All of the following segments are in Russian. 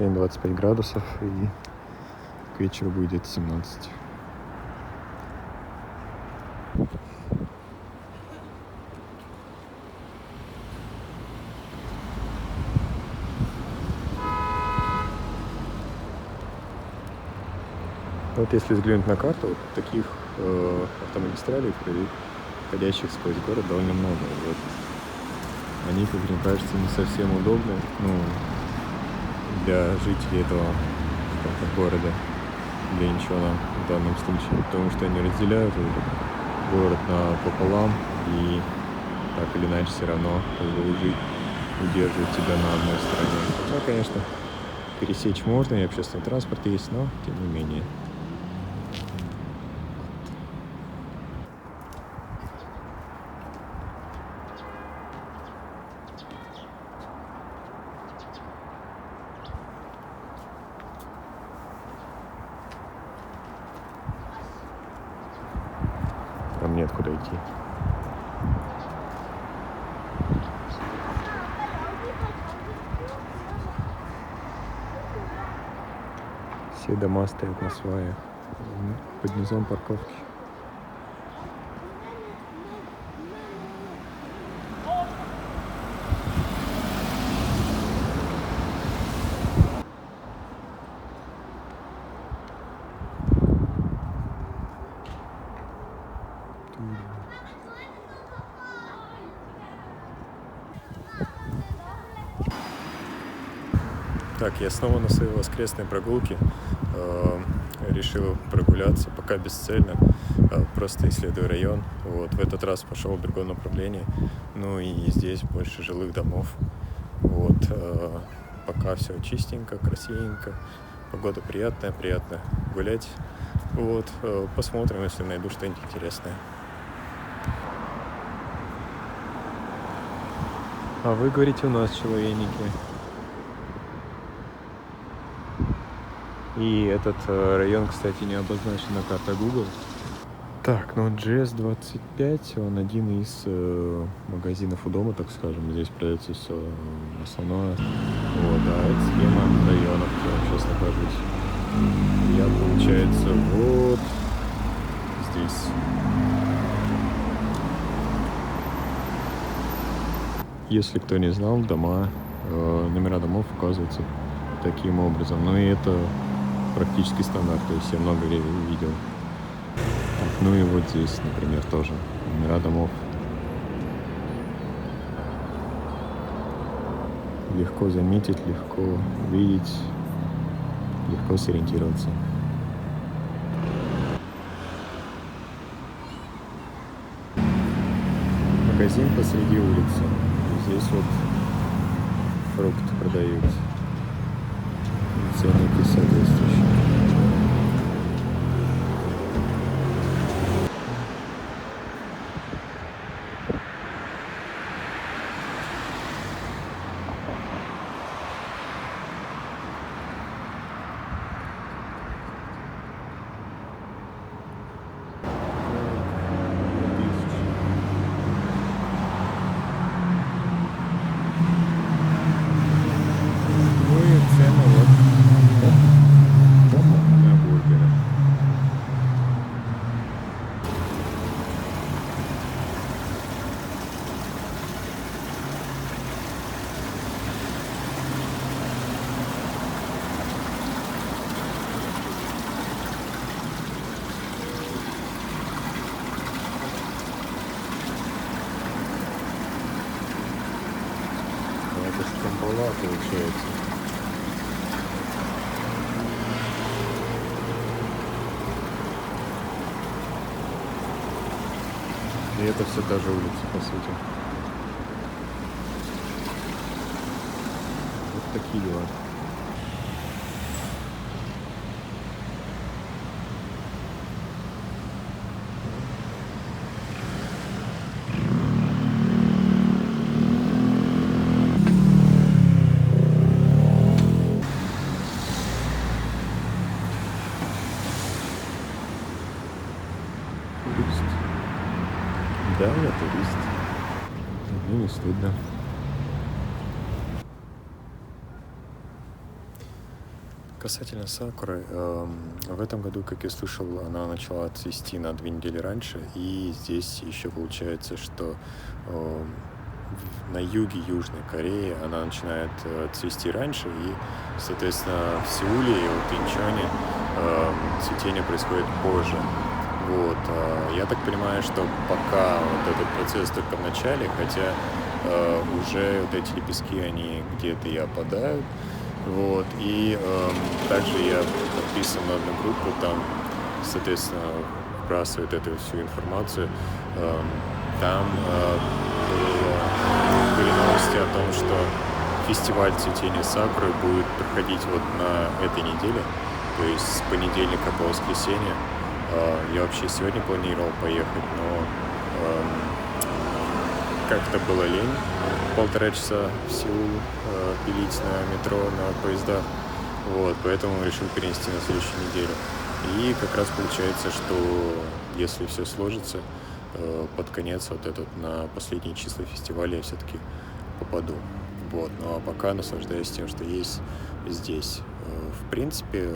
Сегодня 25 градусов, и к вечеру будет где-то 17. Вот если взглянуть на карту, вот таких автомагистралей, входящих сквозь город, довольно много. Вот. Они, как мне кажется, не совсем удобны, для жителей этого города, для Инчона в данном случае, потому что они разделяют город пополам, и так или иначе все равно удерживают тебя на одной стороне. Хотя, конечно, пересечь можно, и общественный транспорт есть, но тем не менее. Там нет куда идти. Все дома стоят на сваях под низом парковки. Так, я снова на своей воскресной прогулке. Решил прогуляться, пока бесцельно, просто исследую район. Вот, в этот раз пошел в другом направлении. Ну и здесь больше жилых домов. Вот, пока все чистенько, красивенько. Погода приятная, приятно гулять. Вот, посмотрим, если найду что-нибудь интересное. А вы говорите, у нас человейники. И этот район, кстати, не обозначен на карте Google. Так, ну GS25, он один из магазинов у дома, так скажем. Здесь продается все основное. Вот, а это схема районов, где я сейчас нахожусь. Я, получается, вот здесь. Если кто не знал, номера домов указываются таким образом. Ну и это практически стандарт, то есть я много видел. Так, ну и вот здесь, например, тоже номера домов. Легко заметить, легко увидеть, легко сориентироваться. Магазин посреди улицы. Здесь вот фрукты продают. Ценники соответствующие. Это Шкамбала, получается. И это все та же улица, по сути. Вот такие дела. Турист. Да, я турист. Мне не стыдно. Касательно Сакуры, в этом году, как я слышал, она начала цвести на 2 недели раньше, и здесь еще получается, что на юге Южной Кореи она начинает цвести раньше, и, соответственно, в Сеуле и в Инчоне цветение происходит позже. Вот. Я так понимаю, что пока вот этот процесс только в начале, хотя уже вот эти лепестки, они где-то и опадают. Вот. И также я подписан на одну группу, там, соответственно, вбрасывает эту всю информацию. Там были новости о том, что фестиваль цветения сакуры будет проходить вот на этой неделе, то есть с понедельника по воскресенье. Я вообще сегодня планировал поехать, но как-то было лень 1,5 часа в Сеул пилить на метро, на поездах. Вот, поэтому решил перенести на следующую неделю. И как раз получается, что если все сложится, под конец вот этот, на последние числа фестиваля я все-таки попаду. Вот, ну а пока наслаждаюсь тем, что есть здесь. В принципе,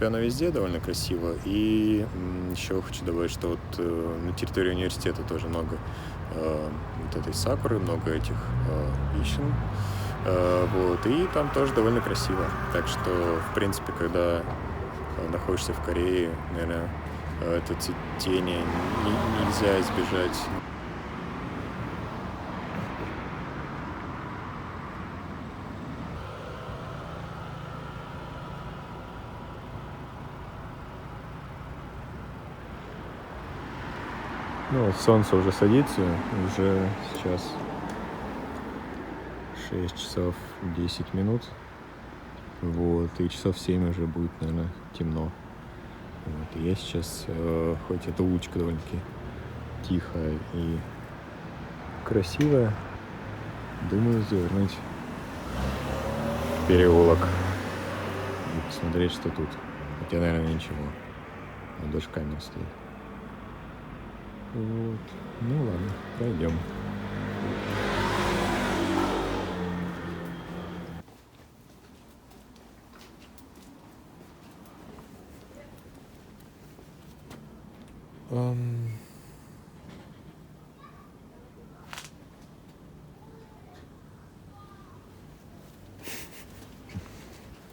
она везде довольно красива. И еще хочу добавить, что вот на территории университета тоже много вот этой сакуры, много этих вишен. Вот, и там тоже довольно красиво. Так что, в принципе, когда находишься в Корее, наверное, это цветение нельзя избежать. Ну, вот солнце уже садится, уже сейчас 6 часов 10 минут. Вот, и часов 7 уже будет, наверное, темно. Вот, и я сейчас, хоть эта улочка довольно-таки тихая и красивая, думаю завернуть в переулок и посмотреть, что тут. Хотя, наверное, ничего. Вот даже камень стоит. Вот. Ну ладно, пройдем.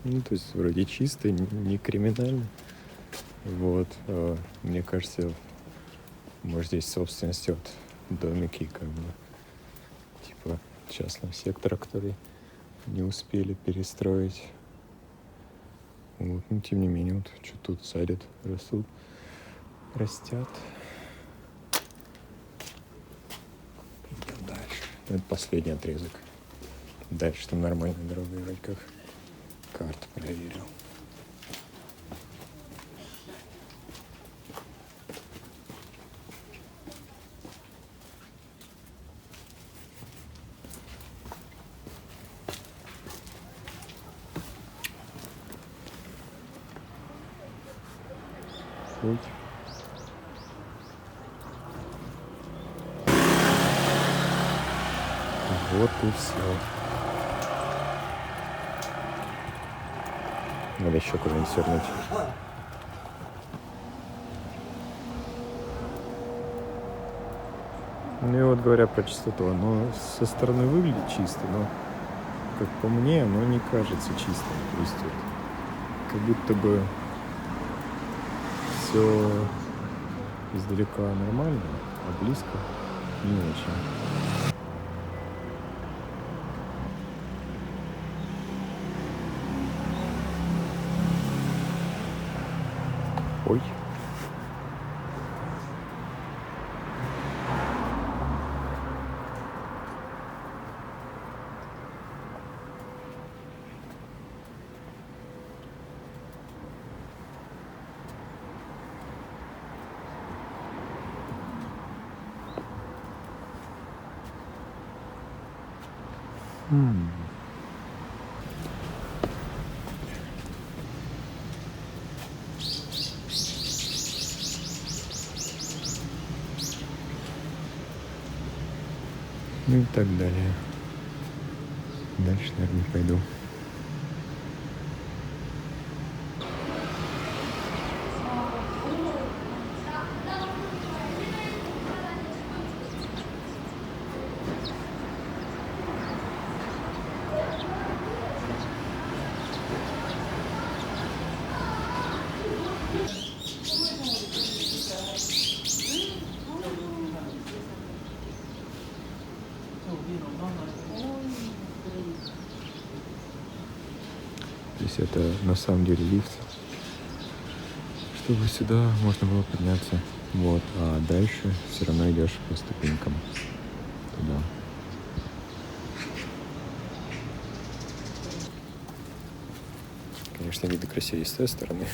Ну, то есть вроде чисто, не криминально. Вот. Мне кажется, может, здесь собственность вот домики, как бы, типа частного сектора, который не успели перестроить. Вот. Но тем не менее, вот что тут садят, растят. Идем дальше. Это последний отрезок. Дальше там нормальная дорога, вроде как карту проверил. Ой. Вот и все. Надо еще куда-нибудь свернуть. Ну и вот говоря про чистоту, оно со стороны выглядит чисто, но как по мне, оно не кажется чистым. То есть вот, как будто бы все издалека нормально, а близко не очень. Ой. Ну и так далее. Дальше, наверное, пойду. То есть это на самом деле лифт, чтобы сюда можно было подняться. Вот, а дальше все равно идешь по ступенькам туда. Конечно, виды красивее с той стороны.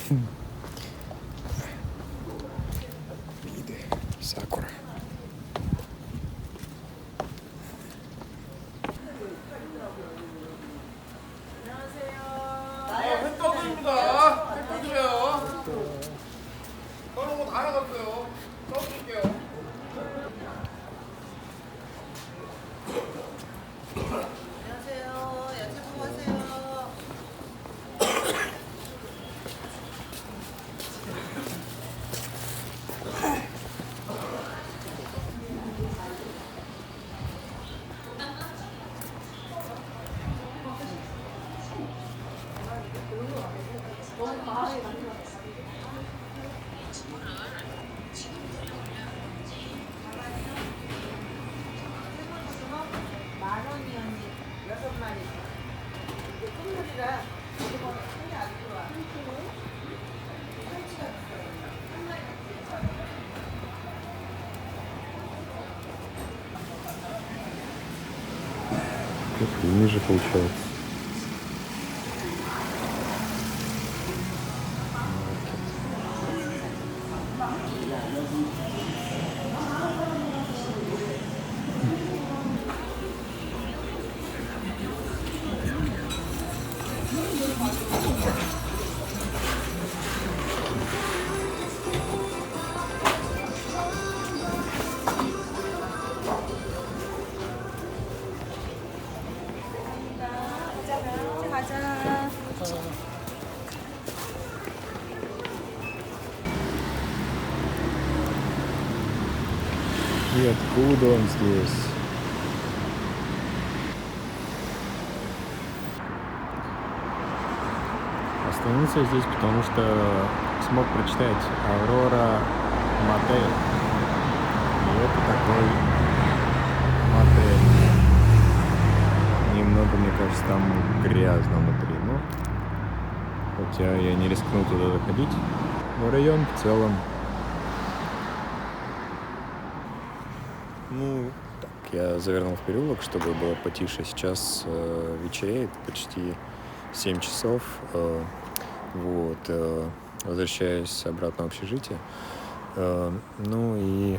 Виды. Сакура. И ниже получается. И откуда он здесь? Остановился здесь, потому что смог прочитать Аврора мотель. И это такой мотель. Немного, мне кажется, там грязно внутри. Но хотя я не рискнул туда заходить. Но район в целом. Ну, так, я завернул в переулок, чтобы было потише. Сейчас вечереет, почти 7 часов. Возвращаюсь обратно в общежитие. Ну и,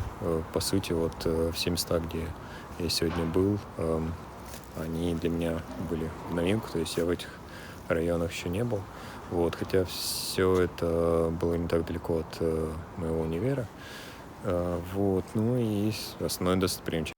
по сути, вот все места, где я сегодня был, они для меня были в новинку. То есть я в этих районах еще не был. Вот, хотя все это было не так далеко от моего универа. Вот, ну и основной достопримечательность.